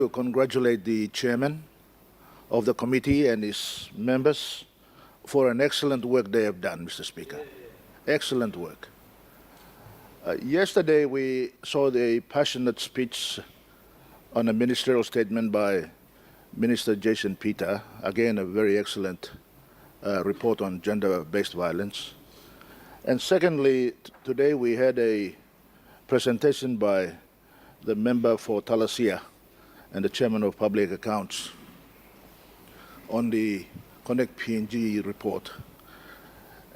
To congratulate the chairman of the committee and his members for an excellent work they have done, Mr. Speaker. Excellent work. Yesterday we saw the passionate speech on a ministerial statement by Minister Jason Peter, again a very excellent report on gender-based violence. And secondly, today we had a presentation by the member for Talasia and the chairman of Public Accounts on the Connect PNG report.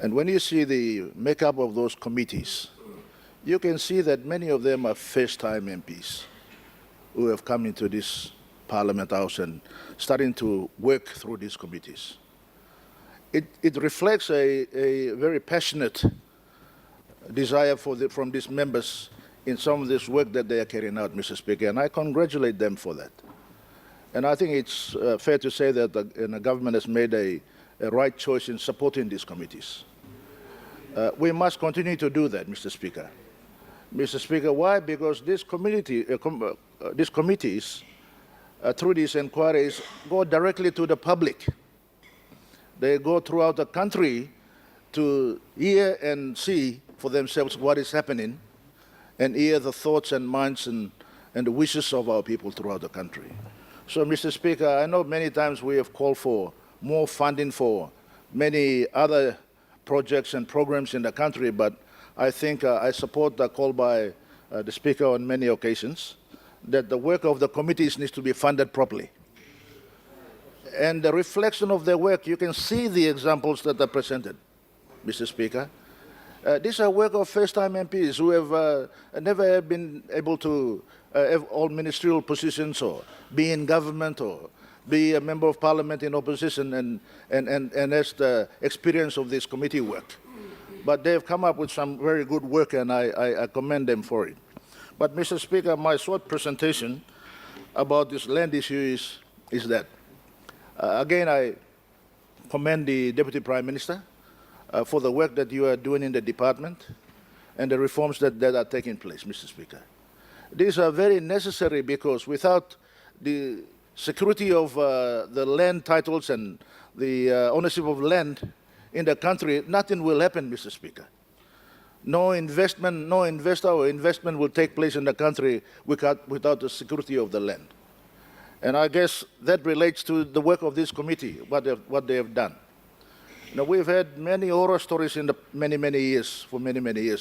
And when you see the makeup of those committees, you can see that many of them are first-time MPs who have come into this Parliament House and starting to work through these committees. It reflects a very passionate desire from these members in some of this work that they are carrying out, Mr. Speaker, and I congratulate them for that. And I think it's fair to say that the government has made a right choice in supporting these committees. We must continue to do that, Mr. Speaker. Mr. Speaker, why? Because these committees, through these inquiries, go directly to the public. They go throughout the country to hear and see for themselves what is happening and hear the thoughts and minds and the wishes of our people throughout the country. So, Mr. Speaker, I know many times we have called for more funding for many other projects and programs in the country, but I think I support the call by the Speaker on many occasions that the work of the committees needs to be funded properly. And the reflection of their work, you can see the examples that are presented, Mr. Speaker. These are work of first-time MPs who have never been able to have all ministerial positions or be in government or be a member of parliament in opposition and has the experience of this committee work. But they have come up with some very good work and I commend them for it. But Mr. Speaker, my short presentation about this land issue is that, again, I commend the Deputy Prime Minister for the work that you are doing in the department and the reforms that are taking place, Mr. Speaker. These are very necessary because without the security of the land titles and the ownership of land in the country, nothing will happen, Mr. Speaker. No investment, no investor or investment will take place in the country without the security of the land. And I guess that relates to the work of this committee, what they have done. Now, we've had many horror stories in the many years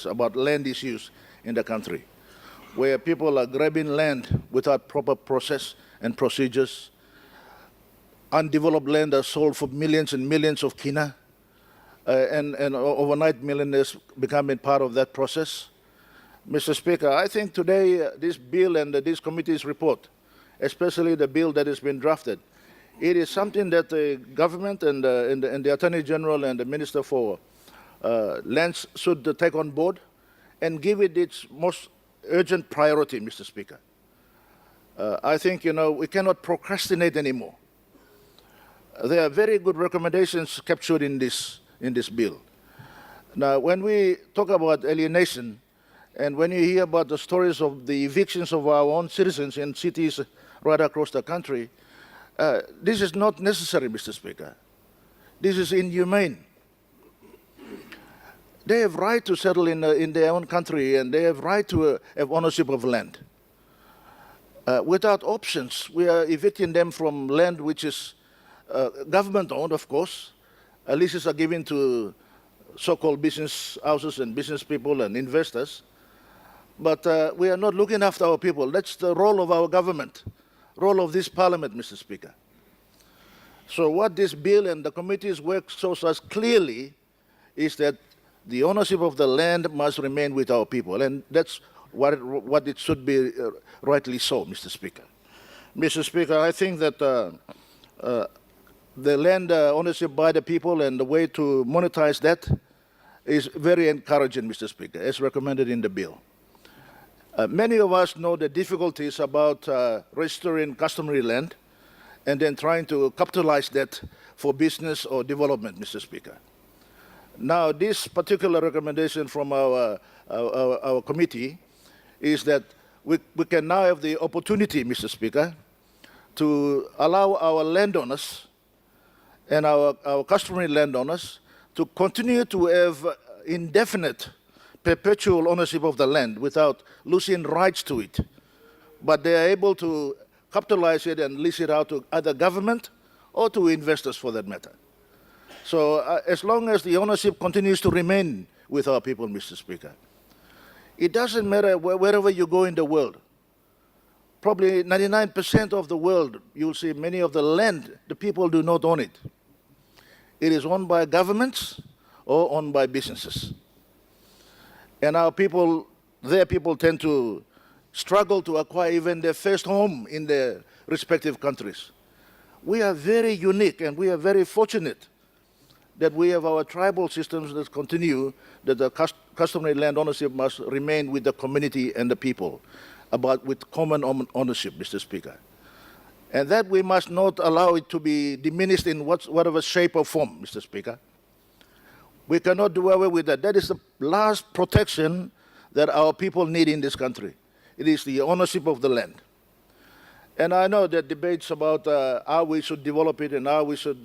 about land issues in the country, where people are grabbing land without proper process and procedures. Undeveloped land are sold for millions and millions of kina, and overnight millionaires becoming part of that process. Mr. Speaker, I think today this bill and this committee's report, especially the bill that has been drafted, it is something that the government and the Attorney General and the Minister for Lands should take on board and give it its most urgent priority, Mr. Speaker. I think, we cannot procrastinate anymore. There are very good recommendations captured in this bill. Now, when we talk about alienation, and when you hear about the stories of the evictions of our own citizens in cities right across the country, this is not necessary, Mr. Speaker. This is inhumane. They have right to settle in their own country, and they have right to have ownership of land. Without options, we are evicting them from land which is government-owned, of course. Leases are given to so-called business houses and business people and investors. But we are not looking after our people. That's the role of our government, role of this parliament, Mr. Speaker. So what this bill and the committee's work shows us clearly is that the ownership of the land must remain with our people, and that's what it should be rightly so, Mr. Speaker. Mr. Speaker, I think that the land ownership by the people and the way to monetize that is very encouraging, Mr. Speaker, as recommended in the bill. Many of us know the difficulties about registering customary land and then trying to capitalize that for business or development, Mr. Speaker. Now, this particular recommendation from our committee is that we can now have the opportunity, Mr. Speaker, to allow our landowners and our customary landowners to continue to have indefinite, perpetual ownership of the land without losing rights to it. But they are able to capitalize it and lease it out to either government or to investors for that matter. So as long as the ownership continues to remain with our people, Mr. Speaker, it doesn't matter wherever you go in the world. Probably 99% of the world, you'll see many of the land, the people do not own it. It is owned by governments or owned by businesses. And our people, their people tend to struggle to acquire even their first home in their respective countries. We are very unique and we are very fortunate that we have our tribal systems that continue, that the customary land ownership must remain with the community and the people, with common ownership, Mr. Speaker. And that we must not allow it to be diminished in whatever shape or form, Mr. Speaker. We cannot do away with that. That is the last protection that our people need in this country. It is the ownership of the land. And I know that debates about how we should develop it and how we should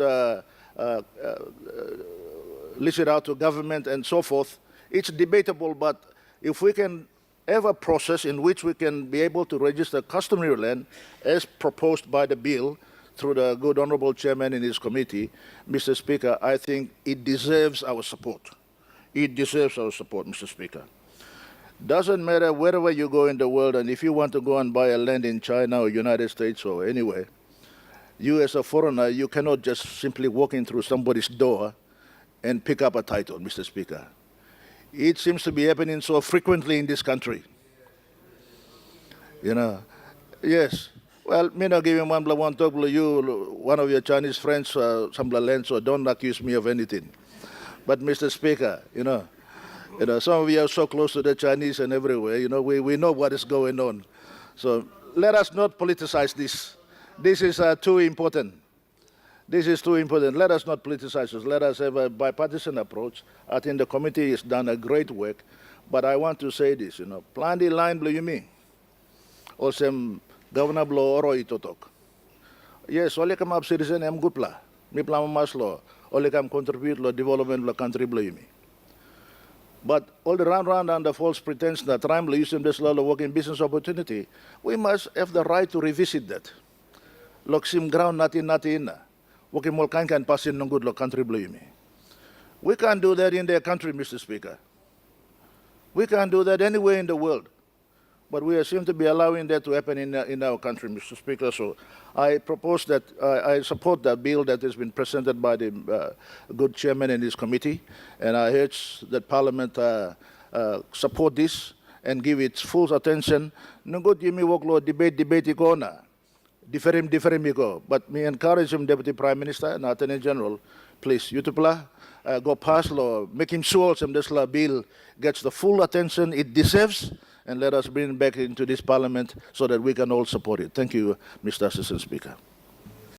lease it out to government and so forth, it's debatable, but if we can have a process in which we can be able to register customary land as proposed by the bill through the good honorable chairman in his committee, Mr. Speaker, I think it deserves our support. It deserves our support, Mr. Speaker. Doesn't matter wherever you go in the world, and if you want to go and buy a land in China or United States or anywhere, you as a foreigner, you cannot just simply walk in through somebody's door and pick up a title, Mr. Speaker. It seems to be happening so frequently in this country. You know, yes. Well, me not giving one talk to you, one of your Chinese friends, some land, so don't accuse me of anything. But Mr. Speaker, you know, some of you are so close to the Chinese and everywhere. You know, we know what is going on. So let us not politicize this. This is too important. This is too important. Let us not politicize this. Let us have a bipartisan approach. I think the committee has done a great work. But I want to say this, you know, plan the line, blue you mean? Or some governor blow oro itotok. Yes, only come up citizen am good pla. Mi plan mas law. Only come contribute to development of the country, blue you mean? But all the round and the false pretense that time using this law of working business opportunity, we must have the right to revisit that. Loksim ground natin na. Working more can pass in no good lo country blue me. We can't do that in their country, Mr. Speaker. We can't do that anywhere in the world. But we seem to be allowing that to happen in our country, Mr. Speaker. So I propose that I support that bill that has been presented by the good chairman in his committee, and I urge that Parliament support this and give its full attention. No good Jimmy workload debate ikona. Different iko. But me encourage him, Deputy Prime Minister and Attorney General, please, you go pass law, making sure this law bill gets the full attention it deserves, and let us bring it back into this Parliament so that we can all support it. Thank you, Mr. Assistant Speaker.